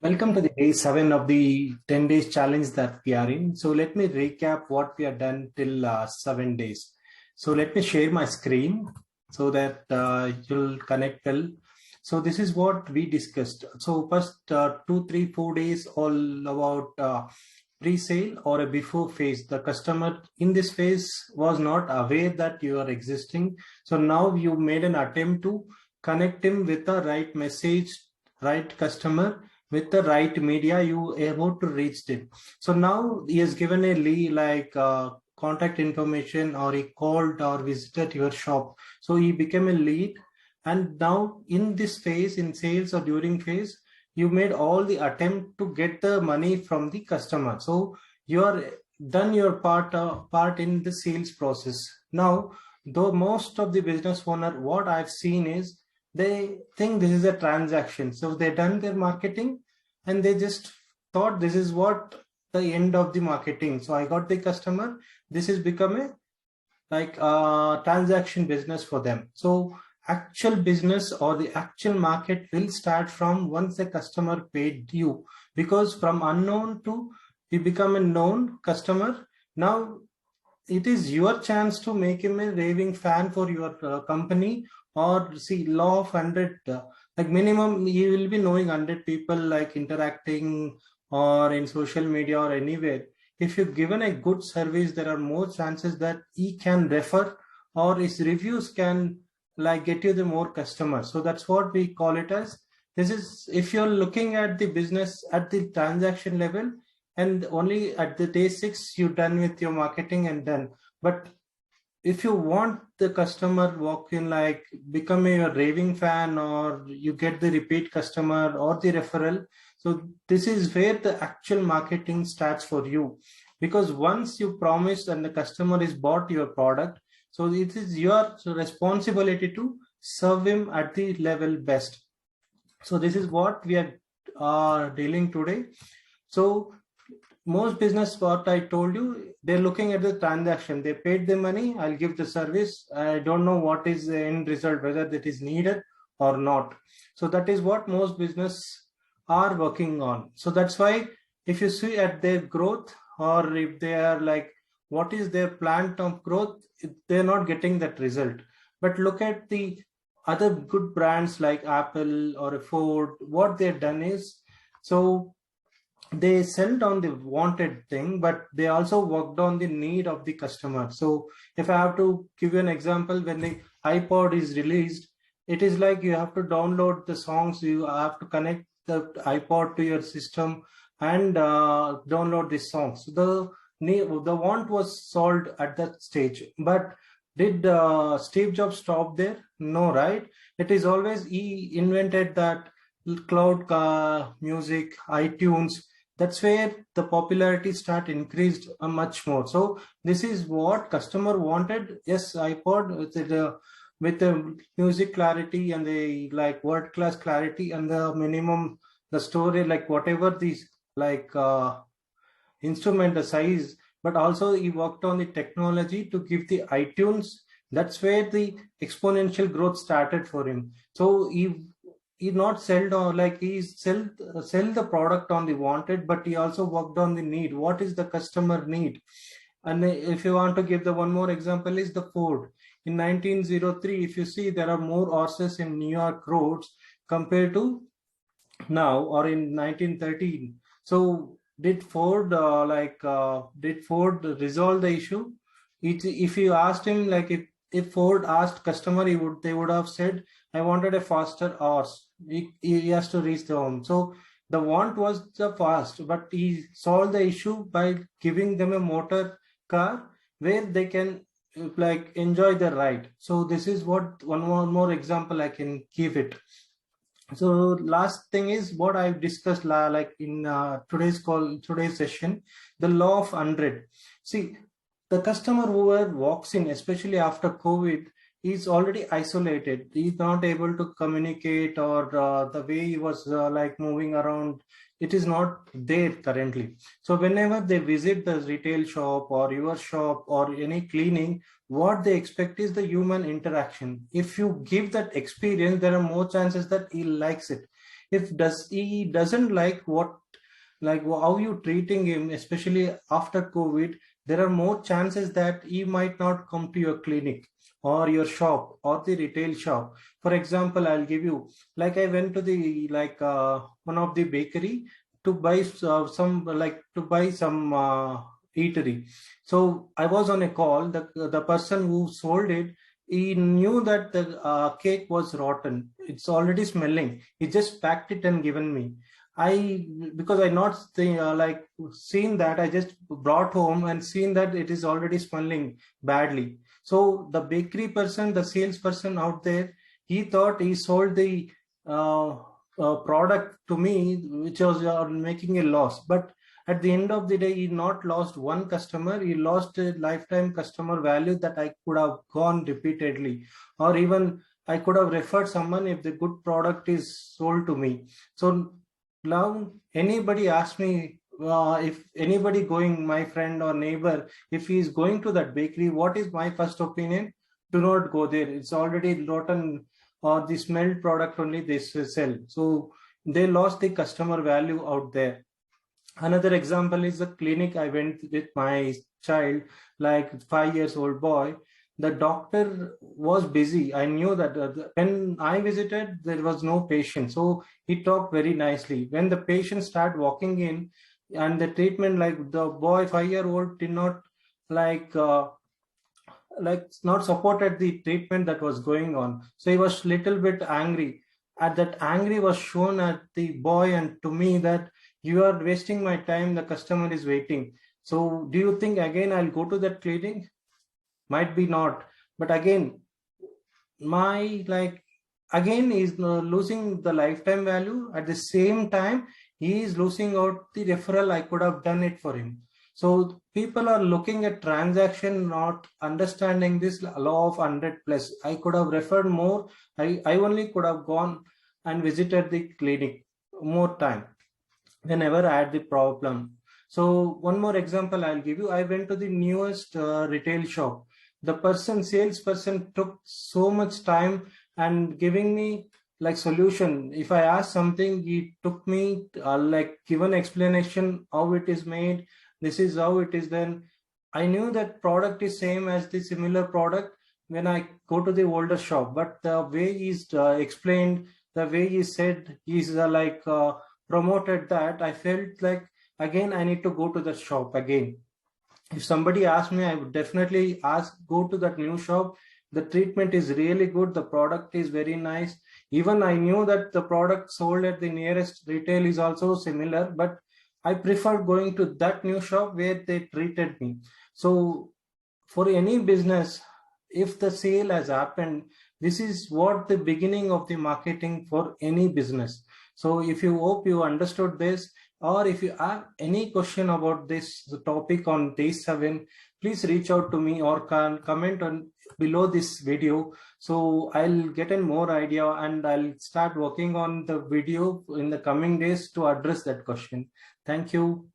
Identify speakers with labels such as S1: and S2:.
S1: Welcome to the day 7 of the 10 days challenge that we are in. So let me recap what we have done till 7 days. So let me share my screen so that you'll connect well. So this is what we discussed. So first 2, 3, 4 days all about pre-sale or a before phase. The customer in this phase was not aware that you are existing. So now you made an attempt to connect him with the right message, right customer, with the right media, you able to reach it. So now he has given a lead like contact information, or he called or visited your shop. So he became a lead. And now in this phase, in sales or during phase, you made all the attempt to get the money from the customer. So you are done your part in the sales process. Now, though most of the business owner, what I've seen is they think this is a transaction. So they done their marketing and they just thought this is what the end of the marketing. So I got the customer. This has become a like transaction business for them. So actual business or the actual market will start from once the customer paid you, because from unknown to you become a known customer. Now it is your chance to make him a raving fan for your company. Or see, law of 100, like minimum he will be knowing 100 people like interacting or in social media or anywhere. If you've given a good service, there are more chances that he can refer, or his reviews can like get you the more customers. So that's what we call it as. This is if you're looking at the business at the transaction level, and only at the day 6 you done with your marketing and done. But if you want the customer walk in, like become a raving fan, or you get the repeat customer or the referral, so this is where the actual marketing starts for you. Because once you promise and the customer is bought your product, so it is your responsibility to serve him at the level best. So this is what we are dealing today. So most business, what I told you, they're looking at the transaction. They paid the money, I'll give the service. I don't know what is the end result, whether that is needed or not. So that is what most business are working on. So that's why if you see at their growth, or if they are like what is their plan of growth, they're not getting that result. But look at the other good brands like Apple or Ford. What they've done is, so they sell on the wanted thing, but they also worked on the need of the customer. So if I have to give you an example, when the iPod is released, it is like you have to download the songs, you have to connect the iPod to your system and download the songs. The want was solved at that stage. But did Steve Jobs stop there? No, right? It is always he invented that cloud music, iTunes. That's where the popularity start increased much more. So this is what customer wanted. Yes, iPod with the music clarity and the like world class clarity and the minimum, the story, like whatever these like instrument, the size. But also he worked on the technology to give the iTunes. That's where the exponential growth started for him. So he not sold, or like he sell the product on the wanted, but he also worked on the need. What is the customer need? And if you want to give the one more example is the Ford. In 1903, if you see, there are more horses in New York roads compared to now, or in 1913. So did Ford resolve the issue? If you asked him, like if Ford asked customer, they would have said, I wanted a faster horse. He has to reach the home. So the want was the fast, but he solved the issue by giving them a motor car where they can like enjoy the ride. So this is what one more example I can give it. So last thing is what I've discussed like in today's session, the law of 100. See, the customer who walks in, especially after COVID, is already isolated. He's not able to communicate, or the way he was like moving around, it is not there currently. So whenever they visit the retail shop or your shop or any cleaning, what they expect is the human interaction. If you give that experience, there are more chances that he likes it. if he doesn't like how you treating him, especially after COVID, there are more chances that he might not come to your clinic or your shop or the retail shop. For example, I'll give you, like I went to the one of the bakery to buy some eatery. So I was on a call. The person who sold it, he knew that the cake was rotten. It's already smelling. He just packed it and given me. Because I not seen that, I just brought home and seen that it is already smelling badly. So the bakery person, the salesperson out there, he thought he sold the product to me, which was making a loss. But at the end of the day, he not lost one customer, he lost a lifetime customer value that I could have gone repeatedly, or even I could have referred someone if the good product is sold to me. So now anybody asks me, if anybody going, my friend or neighbor, if he is going to that bakery, what is my first opinion? Do not go there. It's already rotten, or the smelled product only they sell. So they lost the customer value out there. Another example is the clinic I went with my child, like 5 years old boy. The doctor was busy. I knew that when I visited, there was no patient. So he talked very nicely. When the patient started walking in, and the treatment, like the boy 5 year old did not like not supported the treatment that was going on. So he was little bit angry. At that angry was shown at the boy and to me that you are wasting my time. The customer is waiting. So do you think again I'll go to that clinic? Might be not. But again, my again is losing the lifetime value. At the same time, he is losing out the referral. I could have done it for him. So people are looking at transaction, not understanding this law of 100 plus. I could have referred more. I only could have gone and visited the clinic more time whenever I had the problem. So one more example I'll give you. I went to the newest retail shop. The salesperson took so much time and giving me like solution. If I asked something, he took me give an explanation how it is made. This is how it is done. I knew that product is same as the similar product when I go to the older shop, but the way he's explained, the way he said he's promoted that, I felt like again I need to go to the shop again. If somebody asked me, I would definitely go to that new shop. The treatment is really good. The product is very nice. Even I knew that the product sold at the nearest retail is also similar, but I prefer going to that new shop where they treated me. So for any business, if the sale has happened, this is what the beginning of the marketing for any business. So if you hope you understood this, or if you have any question about this topic on day 7, please reach out to me or can comment on below this video. So I'll get a more idea and I'll start working on the video in the coming days to address that question. Thank you.